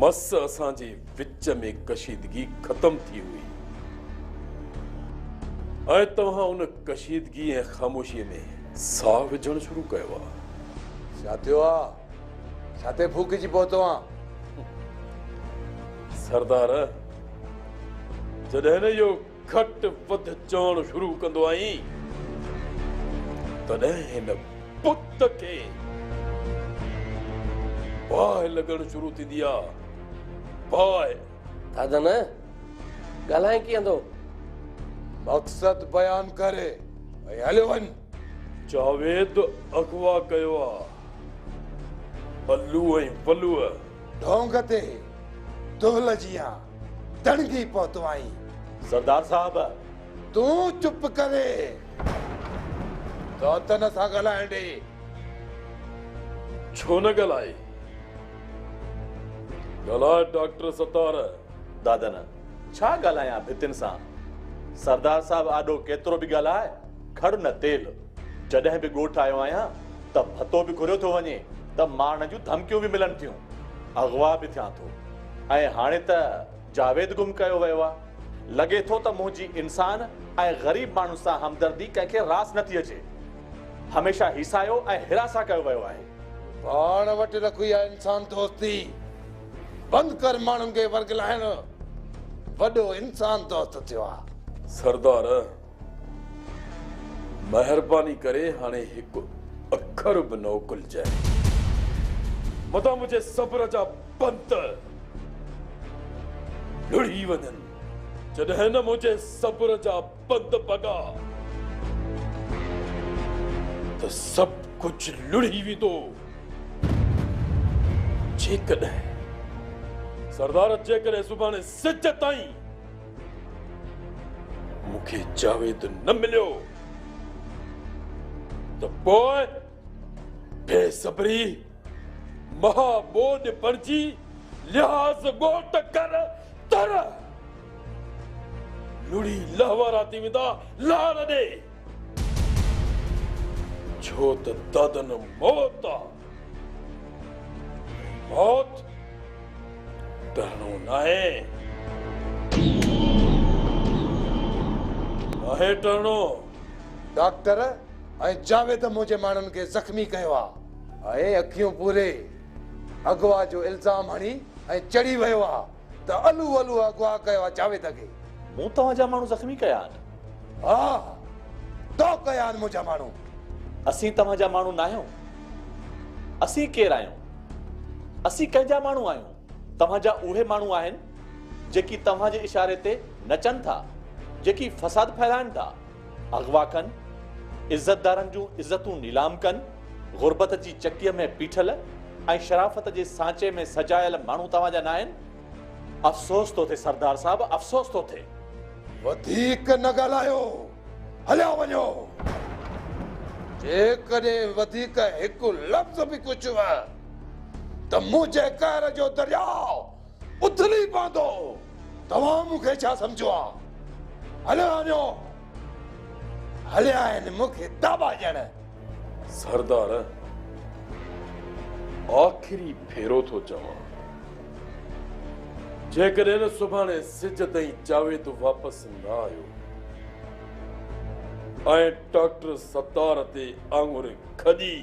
मस असांजे विच में कशीदगी खत्म थी हुई ऐं तव्हां उन कशीदगी ऐं ख़ामोशीअ में साह विझण शुरू कयो आहे। छा थियो आहे? छाते फूकिजी पहुतो आहे? सरदार जॾहिं न इहो घट वध चवण शुरू कंदो आहीं तॾहिं हिन पुत खे बाहि लॻण शुरू थींदी आहे। बाहि दादा न ॻाल्हाए कीअं थो? मक़सद बयान करे ऐं हलियो वञ। जावेद अगवा कयो आहे। पल्लू ऐं पल्लूअ ढोंग ते दोल जियां दणगी पहुतो आहीं। सरदार साहब तूं चुप करे तो तन सां ॻाल्हाइण ॾे। छो न ॻाल्हाए? ॻाल्हाए डॉक्टर सतार। दादन छा ॻाल्हायां भितिन सां? सरदार साहब आॾो केतिरो बि ॻाल्हाए खड़ न तेल। जॾहिं बि ॻोठ आयो आहियां त भतो बि घुरियो थो वञे त मारण जूं धमकियूं बि मिलनि थियूं, अगवा बि थियां थो ऐं हाणे त जावेद गुम कयो वियो आहे। लॻे थो त मुंहिंजी इंसान ऐं ग़रीब माण्हू सां हमदर्दी कंहिंखे रास नथी अचे। हमेशह हिसायो ऐं हिरासा कयो वियो आहे। पाण वटि रखी आहे इंसान दोस्ती। बंदि कर माण्हुनि खे वर्गलाइण। वॾो इंसान दोस्त थियो आहे। सरदार महिरबानी करे हाणे हिकु अखर बि न उकुलजाए। मतां मुंहिंजे सब्र जा पंत लुड़ी वञनि। जॾहिं न मुंहिंजे सब्र जा पंत भॻा त सभु कुझु लुड़ी वेंदो। जेकॾहिं सरदार सुभाणे सिज ताईं मूंखे जावेद न मिलियो त पोइ बेसब्री महाबोध बणिजी लिहाज़ ॻोठ कर तर लुड़ी लहवारा थी वेंदा। लार ॾे छो त दादन मौत आहे। मौत डरणो नाहे। नाहे डरणो। डॉक्टर ऐं जावेद मुंहिंजे माण्हुनि खे ज़ख़्मी कयो आहे ऐं अखियूं पूरे अगवा जो इल्ज़ाम हणी ऐं चढ़ी वियो आहे त अलू अलू अगवा कयो आहे जावेद खे। मूं तव्हांजा माण्हू ज़ख़्मी कया आहिनि? हा तो कया आहिनि मुंहिंजा माण्हू। असीं तव्हांजा माण्हू न आहियूं। असीं केरु आहियूं? असीं कंहिंजा माण्हू आहियूं? तव्हांजा उहे माण्हू आहिनि जेकी तव्हांजे इशारे ते नचनि था, जेकी फसाद फैलाइनि था, अगवा कनि, इज़तदारनि जूं इज़तूं नीलाम कनि, गुरबत जी चकीअ में पीठल ऐं शराफ़त जे सांचे में सजायल माण्हू तव्हांजा न आहिनि? अफ़सोस थो थिए सरदार साहब, अफ़सोस थो थिए। वधीक न ॻाल्हायो, हलियो वञो। जेकॾहिं वधीक हिकु लफ़्ज़ बि कुझु त मुंहिंजे कहर जो दरियाउ उथली पवंदो। तव्हां मूंखे छा सम्झो आहे? हलियो वञो। हलिया आहिनि मूंखे दाबा ॾियण। सरदार आख़िरी भेरो थो चवां, जेकॾहिं न सुभाणे सिज ताईं जावेद वापसि न आयो ऐं डॉक्टर सतार ते आङुर खॼी,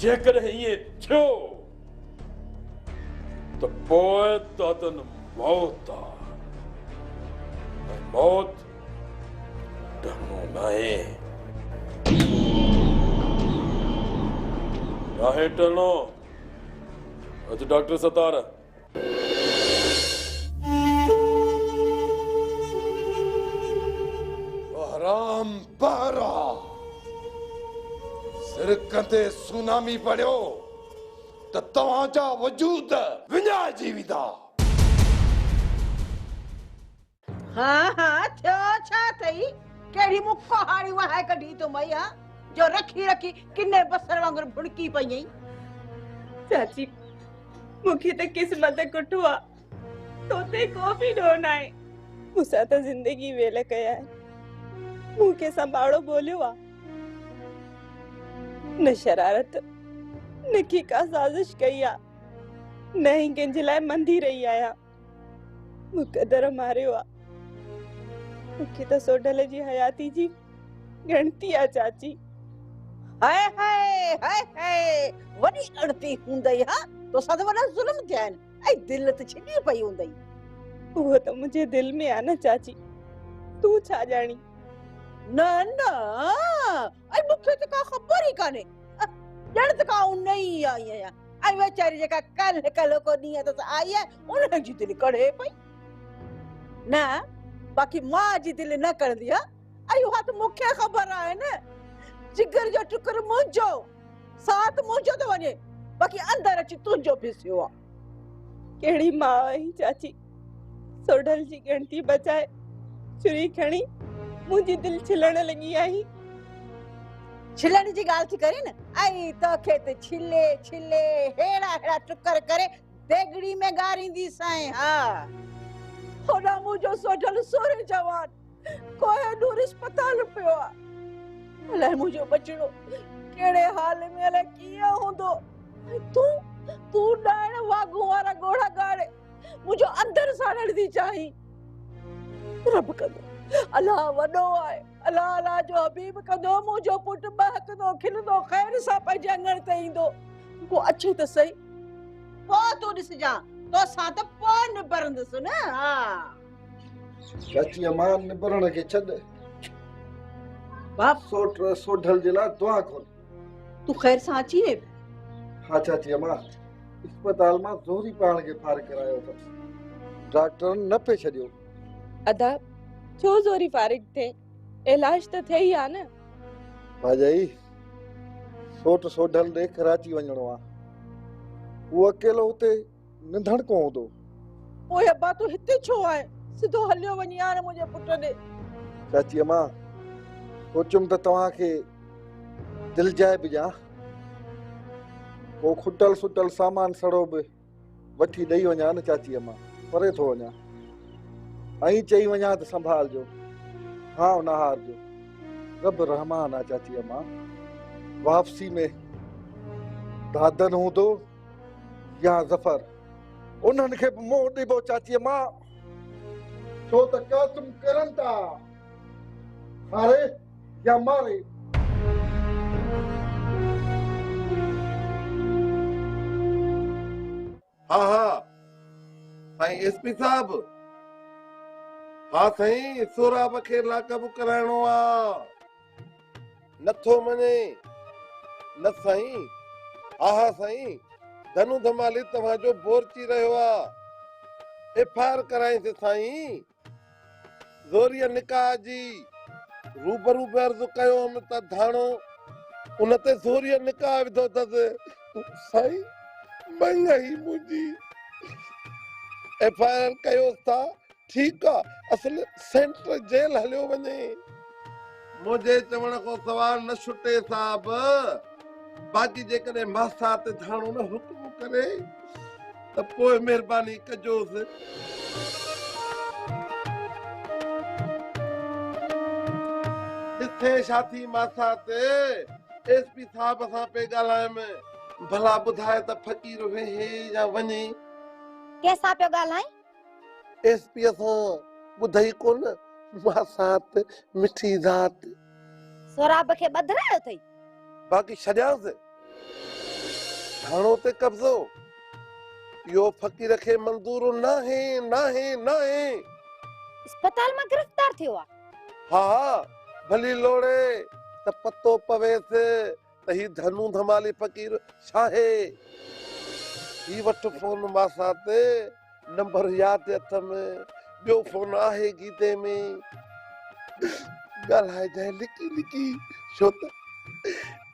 जेकॾहिं ईअं थियो त पोइ दादन मौत आहे। ऐं मौत डरणो नाहे। नाहे डरणो। अॼु डॉक्टर सतार बहराम बहरा सिरकंदे सुनामी पड़ियो त तव्हांजा वजूद विञाइजी वेंदा। हाँ हाँ थियो छा थई? केड़ी मुक्को हाड़ी वहाए कढी तो मैया जो रखी रखी किन्ने बसर वांगुर भुड़की पई। चाची मुखे त किस्मत कुटवा तोते को भी डोन आए। मुसा त जिंदगी वेले कया है। मुखे संभाड़ो बोलियो आ। न शरारत न की का साजिश कई आ। नहीं कंहिंजे लाइ मंदी रही आहियां। मुक़दर मारियो आहे। मूंखे त सोडल जी हयाती जी ॻणती आहे चाची। हाय हाय हाय हाय वॾी अड़ती हूंदई हा तो सां त वॾा ज़ुल्म थिया आहिनि ऐं दिलि त छिॼी पई हूंदई। उहो त मुंहिंजे दिलि में आहे न चाची, तूं छा ॼाणी? न न ऐं मूंखे त का ख़बर ई कान्हे। ॼण त का उन ई आई आहियां ऐं वेचारी जेका कल्ह को ॾींहं त आई आहे उन जी दिलि कढ़े पई। न बाक़ी मां जी दिलि न कढ़ंदी आहे ऐं उहा त मूंखे ख़बर आहे न। जिगर जो टुकर मुंहिंजो साथ मुंहिंजो थो वञे बाक़ी अंदरि अची तुंहिंजो फिसियो आहे। कहिड़ी मां आई चाची, सोडल जी ॻणती बचाए छुरी खणी मुंहिंजी दिलि छिलण लॻी आई। छिलण जी ॻाल्हि थी करे न ऐं तोखे त छिले छिले हेड़ा हेड़ा टुकर करे देगड़ी में ॻारींदी साईं। हा होॾा मुंहिंजो सोडल सोरे जवान कोहे नूर अस्पताल पियो आहे। अलाए मुंहिंजो बचड़ो कहिड़े हाल में अलाए कीअं हूंदो। तूं ॾाइण वागू वारा ॻोढ़ा ॻाड़े मुंहिंजो अंदर साड़ण थी चाहीं। रब कंदो अलाह वॾो आहे। अलाह अलाह जो हबीब कंदो मुंहिंजो पुटु बहकंदो खिलंदो ख़ैर सां पंहिंजे अङण ते ईंदो। को अचे त सही पोइ तूं ॾिसजां तोसां त पोइ निबरंदसि न। हा चाची अम्मा निबरण खे छॾ। बाप सोडल जे लाइ दुआ कर। तूं ख़ैर सां अची वे। हाँ चाची अम्मा अस्पताल मां ज़ोरी पाण खे फारिग करायो अथसि। डॉक्टर न पे छॾियो। अदा छो ज़ोरी फारिग थे, इलाज त थिए ई आहे न। भाॼाई सोडल ॾे कराची वञणो आहे। उहो अकेलो हुते निंधण को हूंदो। पोइ अब्बा तूं हिते छो आहे? सिधो हलियो वञी हाणे मुंहिंजे पुट ॾे। चाची अम्मा सोचुम त तव्हांखे दिलि जाए बि ॾियां। पोइ खुटल सुटल सामान सड़ो बि वठी ॾेई वञा न चाची अम्मा, परे थो वञा। ऐं चई वञा त संभालजो, हाँ न हारजो। रब रहमान आहे चाची अम्मा। वापसी में दादन हूंदो या ज़फर उन्हनि खे बि मोह ॾिबो चाची अम्मा। छो त क़सम करनि था हारे या मारे। हाँ हाँ साईं एसपी साहब। हाँ साईं सोराब खे लाकअप कराइणो आहे। नथो मञे न साईं। हा साईं धनु धमाली तव्हांजो बोरची रहियो आहे। एफआईआर कराईंसि साईं। ज़ोरीअ निकाह जी रूबरू बि अर्ज़ु कयो त धाणो उन ते ज़ोरीअ निकाह विधो अथसि साईं। महंगाई मुंहिंजी एफआईआर कयोसि था ठीकु आहे, असल सेंट्रल जेल हलियो वञे। मुंहिंजे चवण खां सवाल न छुटे साहब। बाक़ी जेकॾहिं मासा ते धाणो न हुकुम करे त पोइ महिरबानी कजोसि। ॾिसे छा थी मासा ते एसपी साहब सां पे ॻाल्हायमि। भला ॿुधाए त फ़कीर वेहे या वञे। कंहिंसां पियो ॻाल्हाए? एसपी सां ॿुधई कोन मासात मिठी ज़ात। सोराब खे ॿधरायो अथई? बाक़ी छॾियांसि धाणो ते कब्ज़ो। इहो फ़कीर खे मंज़ूर नाहे नाहे नाहे। अस्पताल मां गिरफ़्तार थियो आहे? हा भली लोड़े त पतो पवेसि त ही धनु धमाली फ़कीर छाहे। ही वठ फोन मासा ते नंबर यादि अथ में। ॿियो फोन आहे गीते में। ॻाल्हाए जाए लिकी लिकी छो त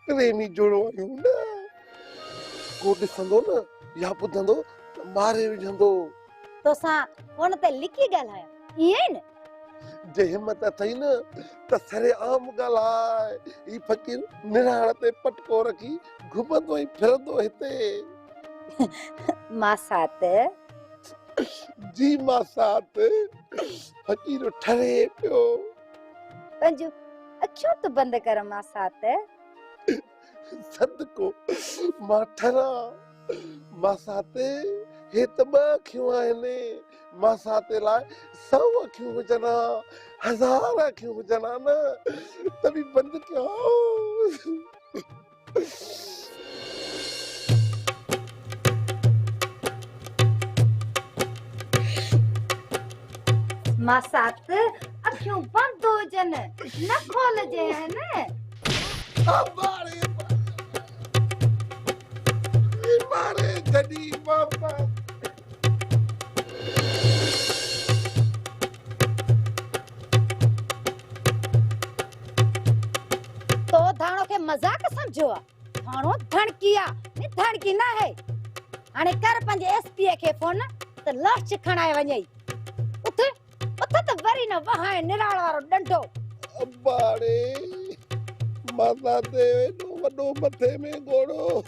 प्रेमी जोड़ो आहियूं न। को ॾिसंदो न या ॿुधंदो त मारे विझंदो। तोसां फोन ते लिकी ॻाल्हाया ईअं न? जे हिम्मत अथई न त सरे आम ॻाल्हाए। ही फ़कीर निराण ते पटको रखी घुमंदो ई फिरंदो हिते। मासात जी मासात फ़कीर ठरे पियो। पंहिंजो अखियूं त बंदि कर मासात। सदको मां ठरां मासाते हे त ॿ अखियूं आहिनि मासाते लाइ 100 अखियूं हुजनि 1000 अखियूं हुजनि न त बि बंदि कयो मासात अखियूं बंद हो जन न खोल जे है न बारे बारे जडी मासा तो धाणो के मजाक समझो धाणो धड़किया ने धड़की ना है हाने कर पंज एसपी के फोन त लाश खणाए वञई उथे उथे त वरी न वहाए निराल वारो डंडो बारे मासाते नो वडो मथे में गोड़ो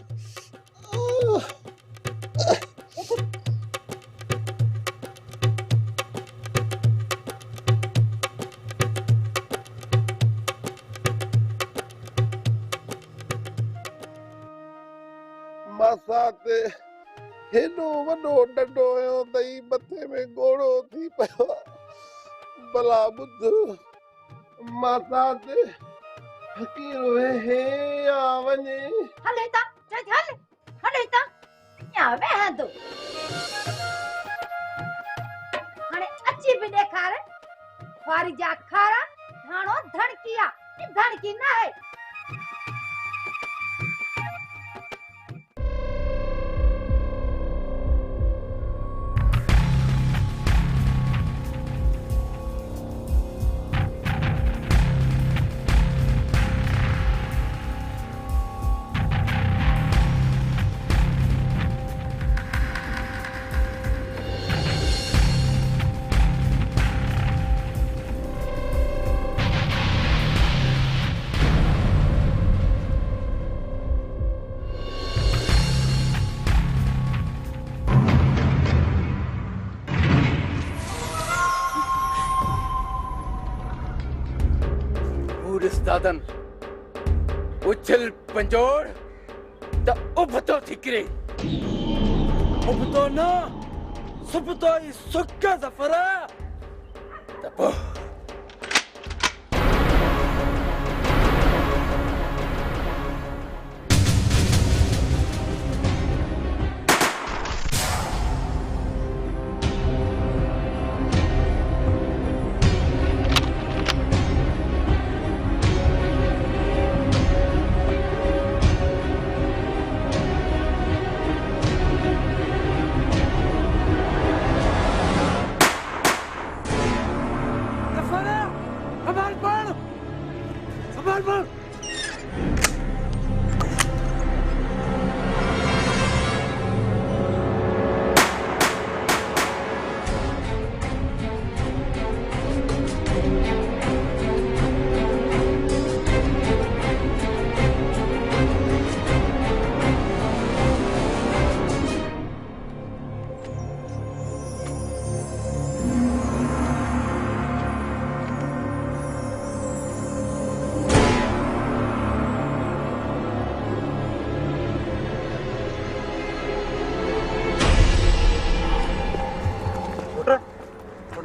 मासाते हेॾो वॾो डंडो हुयो तई मथे में गोड़ो थी पियो भला ॿुध मासाते फकीर हे आ वञे हले ता चल हले ता या वे हंदो हाने अच्छी भी देखार फारी जा खारा धाणो धड़किया ये धड़की ना है दादन उछल पंजोड़ त उबतो थिकरे उबतो ना सुबतो ई सुक्का जफरा त पो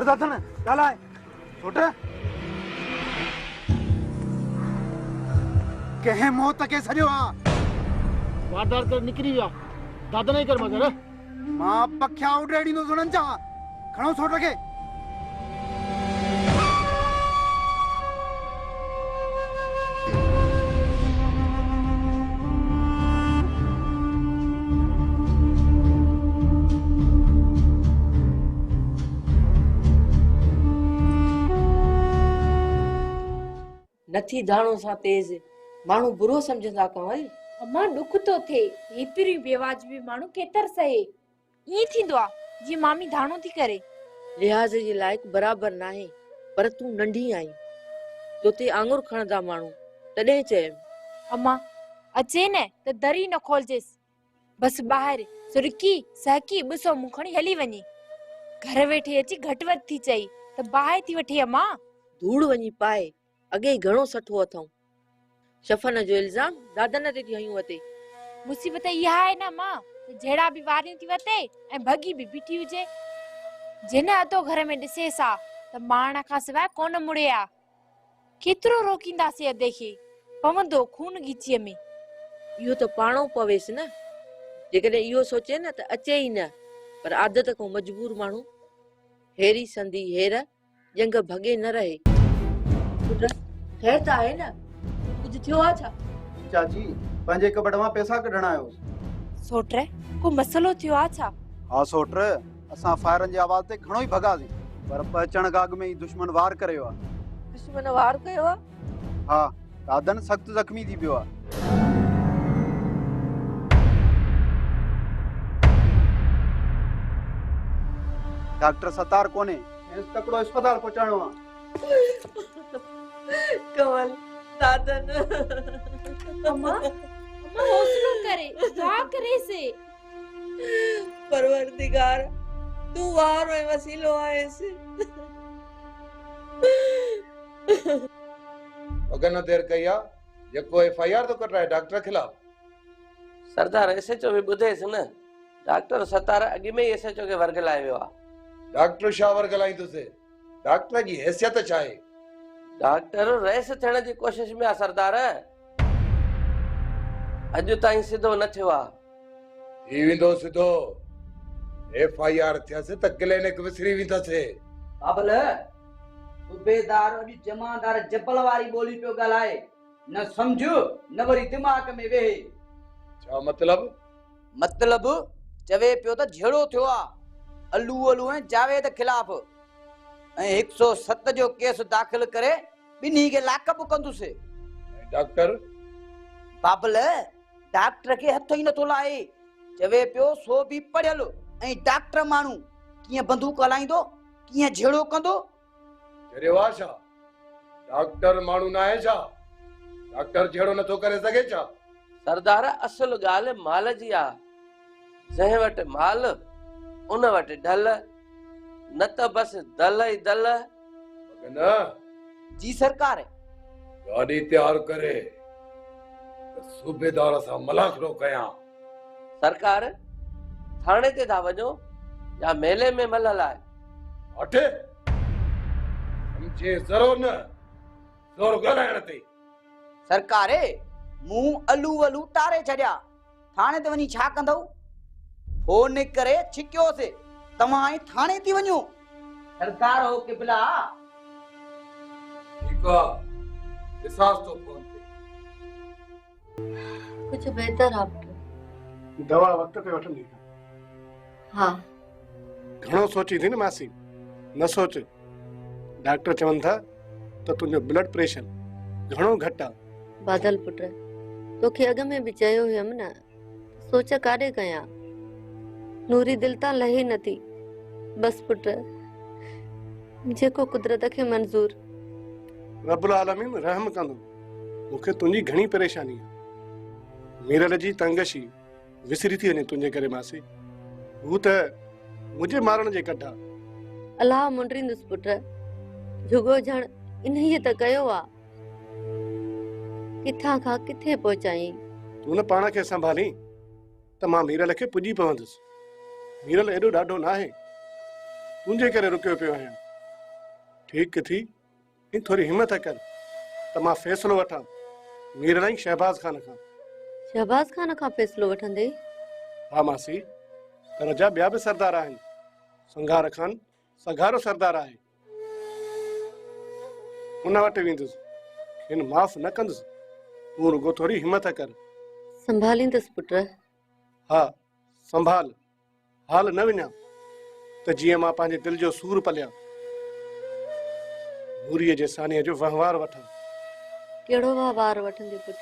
दादन ॻाल्हाए छोटे कंहिं मौत खे सॼो आहे वारदात करे निकिरी विया दादन ई कर मगर मां पखिया उॾे ॾींदो सुणनि छा खणो छोटे खे नथी धाणो सा तेज माण्हू बुरो समझंदा कंवल अम्मा दुख तो थे एतिरी बेवाजिबी माण्हू केतर सहे ई थींदो आहे जी मामी धाणो थी करे लिहाज़ जे लाइक बराबर नाहे पर तू नंढी आई तोते आंगुर खणदा माण्हू तॾहिं चयमि अम्मा अचे न त दरी न खोलजेस बस ॿाहिरि सुरकी सहकी ॿुसो मूं खणी हली वञे घर वेठे अची घटि वधि थी चई त ॿाहिरि थी वठी अम्मा धूड़ वञी पाए अॻे घणो सठो अथऊं शफ़न जो इल्ज़ाम दादन ते थी हयूं अते मुसीबत इहा आहे न मां जहिड़ा बि वारियूं थी वते ऐं भॻी बि बीठी हुजे। जिन अधो घर में ॾिसेस आ त माण खां सवाइ कोन मुड़े आ। केतिरो रोकींदासीं अधे खे, पवंदो खून गीचीअ में। इहो त पाणो पवेसि न। जेकॾहिं इहो सोचे न त अचे ई न, पर आदत खां मजबूर माण्हू हेरी संदी हेर जंग भॻे न रहे। पुट ख़ैर त आहे न, कुझु थियो आहे छा? चाची पंहिंजे कबड़ मां पैसा कढणा आयो। सोट को मसलो थियो आहे छा? हाँ सोट, असां फायरनि जी आवाज़ ते घणो ई भॻासीं, पर पहुचण गाग में ई दुश्मन वार करियो आहे। दुश्मन वार कयो आहे? हाँ, दादन सख़्तु ज़ख्मी थी पियो आहे। डॉक्टर सतार कोने, तकड़ो अस्पताल पहुचाणो आहे। कमल दादन अम्मा हौसलो करे, दुआ करे से। परवरदिगार तू वार में वसीलो आएस। अगर न देर कई आ, जेको एफआईआर तो कर रहा है डॉक्टर खिलाफ। सरदार एसएचओ भी ॿुधेसि न, डॉक्टर सतार अॻु में ई एसएचओ खे वर्गलाए वियो आहे। डॉक्टर छा वर्गलाईंदुसि? डॉक्टर जी हैसियत छा आहे? डॉक्टर रहिस थियण जी कोशिश में आहे सरदार। अॼु ताईं सिधो न थियो आहे। थी वेंदो सिधो। एफआईआर थियसि त क्लिनिक विसरी वेंदसि। बाबल सूबेदार अॼु जमादार जबल वारी ॿोली पियो ॻाल्हाए, न सम्झ न वरी दिमाग़ में वेहे। छा मतलब? मतलब चवे पियो त झेड़ो थियो आहे अलू ऐं जावेद खिलाफ़, ऐं 107 जो केस दाख़िल करे ॿिन्ही खे लाकअप कंदुसि। डॉक्टर? बाबल डॉक्टर खे हथ ई नथो लाहे। चवे पियो सो बि पढ़ियल ऐं डॉक्टर माण्हू कीअं बंदूक हलाईंदो, कीअं झेड़ो कंदो। जरेवा छा डॉक्टर माण्हू न आहे छा? डॉक्टर झेड़ो नथो करे सघे छा? सरदार असल ॻाल्हि माल जी आहे। जंहिं वटि माल उन वटि ढल, न त बस दल ई दल। न जी सरकार। गाड़ी तैयार करे त सूबेदार सां मलाखड़ो कयां। सरकार थाणे ते था वञो या मेले में मलल आहे? अठे समझे ज़रूर न, ज़ोर ॻाल्हाइण ते। सरकारे मूं अलू टारे छॾिया, थाणे ते वञी छा कंदव? फोन करे छिकियोसि तव्हां ई थाणे थी वञो। सरकार हो किबला। ठीक आहे, एहसास तो फोन ते। कुछ बेहतर आप दवा वक्त पे वठंदी। हाँ घणो सोची थी न मासी, न सोच। डॉक्टर चवनि था त तुंहिंजो ब्लड प्रेशर घणो घटि आहे। बादल पुट तोखे अॻ में बि चयो हुयमि न, सोच काॾे कयां। नूरी दिल तां लहे नथी। बस पुट जेको कुदरत खे मंज़ूर। रब्बुल आलमीन रहम कंदो। मूंखे तुंहिंजी घणी परेशानी आहे। मीरल जी तंगशी विसरी थी वञे तुंहिंजे करे मासी। हू त मुंहिंजे मारण जे कढा। अलाह मुंडरींदुसि पुट। जुगो जण इन्हीअ त कयो आहे, किथां खां किथे पहुचाई। तूं न पाण खे संभाली त मां मीरल खे पुॼी पवंदुसि। मीरल एॾो ॾाढो न आहे, तुंहिंजे करे रुकियो पियो आहियां। ठीक थी ऐं थोरी हिम्मत कर त मां फ़ैसिलो वठां मीरल ऐं शहबाज़ खान खां। शहबाज़ खान खां फ़ैसिलो वठंदे? हा मासी, पर जा ॿिया बि सरदार आहिनि। संघार खान सगारो सरदार आहे, उन वटि वेंदुसि। हिन माफ़ न कंदुसि। तूं रुगो थोरी हिम्मत कर। संभालींदुसि पुट। हा संभाल, हाल न विञा त जीअं मां पंहिंजे दिल जो सूर पलिया नूरीअ जे सानीअ जो वहिंवार वठां। कहिड़ो वहिंवार वठंदे पुट?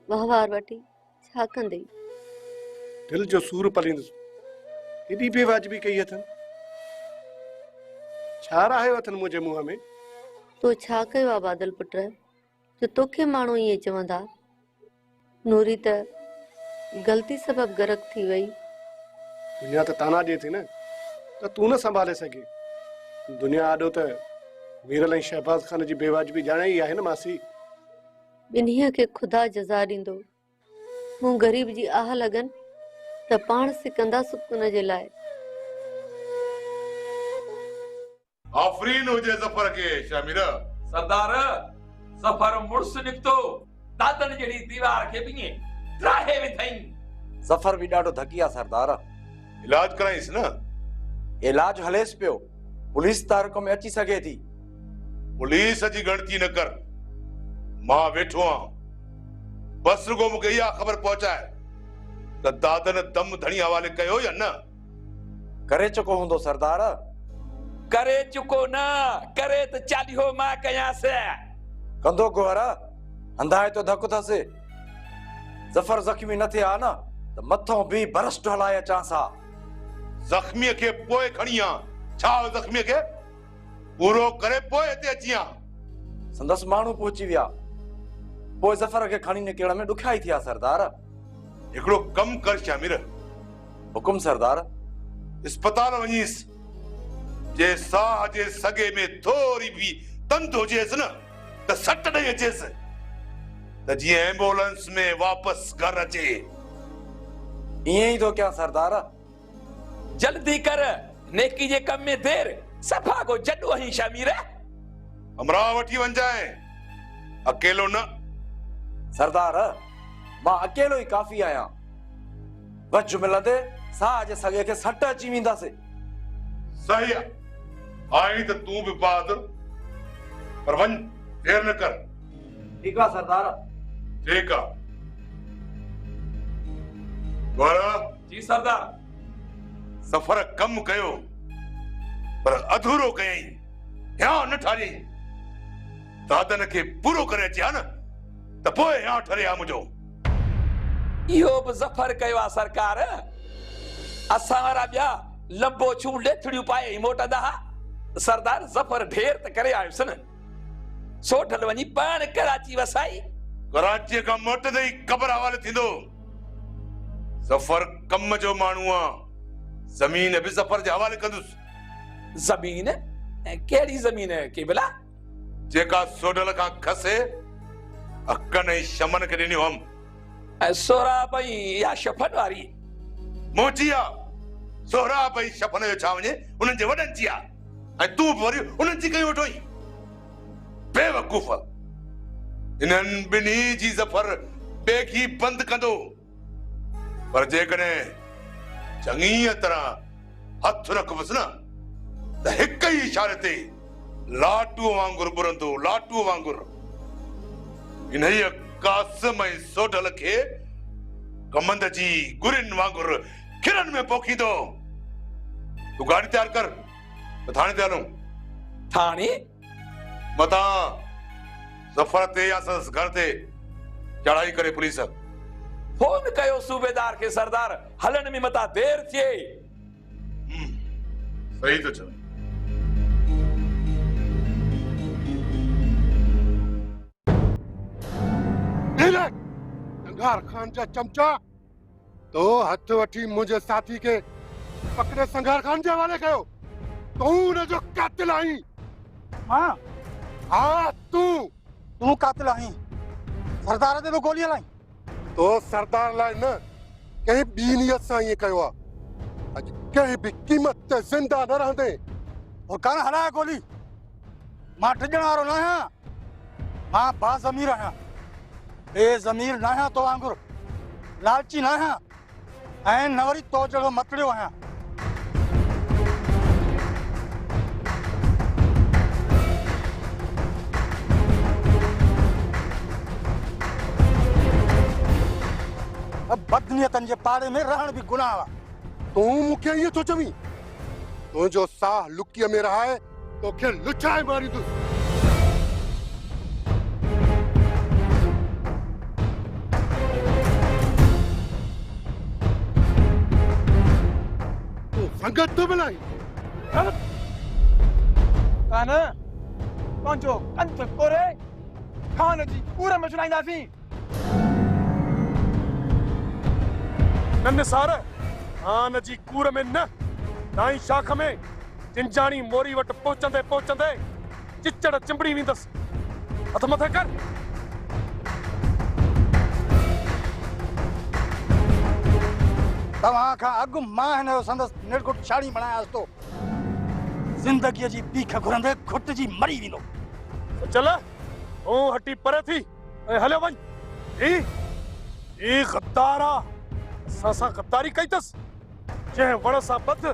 वहिंवार वठी छा कंदे? दिल जो सूर पलींदुसि। केॾी बेवाजिबी कई अथनि। छा राहियो अथनि मुंहिंजे मुंहं में? तो छा कयो आहे बादल पुट जो तोखे माण्हू ईअं चवंदा? नूरी त ग़लती सबब गरक थी वई। दुनिया त ताना ॾिए थी न त तूं न संभाले सघे। दुनिया आॾो त मीरल ऐं शहबाज़ खान जी बेवाजिबी ॼाणे ई आहे न मासी। ॿिन्हीअ खे ख़ुदा जज़ा ॾींदो। मूं गरीब जी आह लगन त पाण सिकंदा सुकून जे लाइ। आफरीन हुजे ज़फर के शामिर। सरदार ज़फर मुड़स निकतो दादन जड़ी दीवार के बिए त्राहे विथई। ज़फर भी ॾाढो धकी आहे सरदार। इलाज कराइस न? इलाज हलेस पियो, पुलिस तारक में अची सके थी। पुलिस जी गणती न कर, मां वेठो आ। बस रुगो मुके इहा खबर पहुचाए त दादन दम धणी हवाले कयो या न? करे चुको हूंदो सरदार। करे चुको ना, करे त चालियो मां कया से। कंदो गोहरा, हंधाए तो धक थसे। ज़फर ज़ख्मी न थे आ न त मथों भी बरस्ट हलाए चांसा। ज़ख्मी के पोए खणिया, छा ज़ख्मी के पूरो करे पोए ते अचिया। संदस मानू पहुची विया, पोइ ज़फर के खणी निकरण में ॾुखियाई थी आ सरदार। एकड़ो कम कर शामिर। हुकुम सरदार। अस्पताल वनीस, जे साह जे सगे में थोड़ी भी तंद होजेस न त सट नहीं अचेस त जी एम्बुलेंस में वापस घर अचे। इए ही तो क्या सरदार। जल्दी कर, नेकी जे कम में देर सफा को जडो ही शामिर। हमरा वठी वन जाए, अकेलो न। सरदार मां अकेलो ही काफी आया। वज मिलंदे साह जे सगे के सट अची वेंदासे। सही है, आई तो तू भी बहादुर, पर वन देर न कर। ठीक है सरदार। ठीक है। गोरा जी सरदार। सफर कम कयो पर अधूरो कयई, या न ठारी। दादन के पूरो करे अचिया न त पोइ या ठरिया मुझो। इहो बि ज़फर कयो आहे सरकार। असां वारा ॿिया लंबो छू लेथड़ियूं पाए ई मोटंदा हा। सरदार ज़फर ढेर त करे आयुसि न, सोठल वञी पाण कराची वसाई। कराची खां मोटंदे ई क़बर हवाले थींदो। ज़फर कम जो माण्हू आ, ज़मीन बि ज़फर जे हवाले कंदुसि। ज़मीन? कहिड़ी ज़मीन केबला? जेका सोडल खां खसे अकन ऐं शमन खे ॾिनियो हम। सोराब या शफन वारी? मोचिया सोराब ऐं शफन जो छा वञे, उन्हनि जे वॾनि जी आ। ऐं तूं बि वरी उन्हनि जी कई वठो ई। बेवकूफ़, इन्हनि ॿिन्ही जी ज़फर ॿेगी बंदि कंदो, पर जेकॾहिं चङी तरह हथ रखबसि न त हिक ई इशारे ते लाटूअ वांगुरु बुरंदो, लाटूअ वांगुरु। इन्ही कासिम ऐं सोडल खे कमंद जी गुरिन वांगुरु खिरन में पोखींदो। तू गाड़ी तैयार कर त थाणे ते हलूं। थाणे? मता ज़फर ते या संस घर ते चढ़ाई करे पुलिस। फोन कयो सूबेदार के सरदार, हलन में मता देर थिए। सही तो चल। संघार खान जा चमचा तो हथ वठी मुझे साथी के पकड़े संघार खान जे हवाले कयो। तू न जो कातिल आई। हां हाँ तू कातिल आई। सरदार ते गोली हलाई तो सरदार लाइ न कहीं बी नियत सां ये कयो आ। अज कहीं भी कीमत ते जिंदा न रहंदे। और कान हलाया गोली। मां टिजण वारो न आहियां, मां बा ज़मीर आहियां। बेज़मीर न आहियां तो वांगुरु, लालची न आहियां, ऐं न वरी तो जहिड़ो मतड़ियो आहियां। बदनियतन जे पाड़े में रहण भी गुनाह आ। तू मुखे ये तो चवी, तो जो साह लुकीअ में रहा है तो के लुचाए मारी तू। तू संगत तो बनाई कान पंहिंजो अंत कोरे खान जी पूरे में सुनाईंदासीं। नन्हे सार खान जी कूर में न दाई शाख में जिंजानी मोरी वट पहुंचंदे पहुंचंदे चिचड़ चिंबड़ी वेंदस। हथ मथे कर। तव्हां खां अॻु मां हिन जो संदसि निर्गुट छाणी बणायासि थो। ज़िंदगीअ जी बीख घुरंदे घुटिजी मरी वेंदो। चल तूं हटी परे थी ऐं हलियो वञ। ई गद्दार आहे, असां सां गद्दारी कई अथसि। जंहिं वण सां ॿध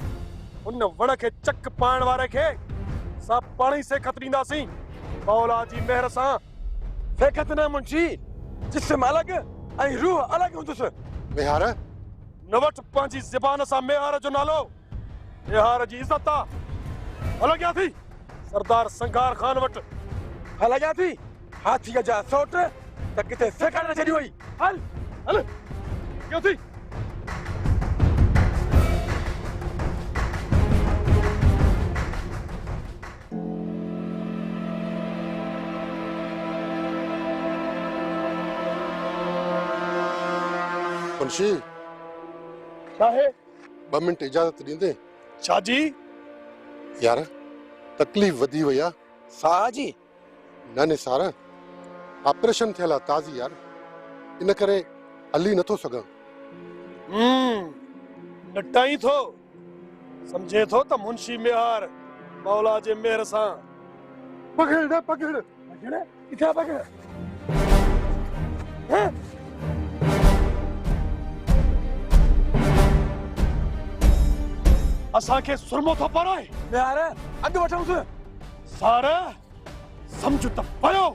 उन वण खे चक पाइण वारे खे असां पाण ई सेखत ॾींदासीं। मौला जी मेहर सां। सेखत न मुंशी, जिस्म अलॻि ऐं रूह अलॻि हूंदुसि। मेहार न वटि पंहिंजी ज़बान सां मेहार जो नालो। मेहार जी इज़त आहे। हल अॻियां थी सरदार संगार खान वटि। हल अॻियां थी हाथीअ जा सोट त किथे सेकण न छॾी हुई। हल हल अॻियां थी। मुंशी छा है? 2 मिंट इजाजत ॾींदे? छा जी? यार तकलीफ़ वधी वई आहे। साह जी? न निसार, ऑपरेशन थियल आहे ताज़ी यार, इन करे हली नथो सघां। नटाई थो समझे थो त मुंशी मेहार मौला जे मेहर सां। पकड़ न पकड़ पकड़ किथे पकड़। असांखे सुरमो थो पराए। मेहार अॻु वठूंसि। सार समझ त पयो।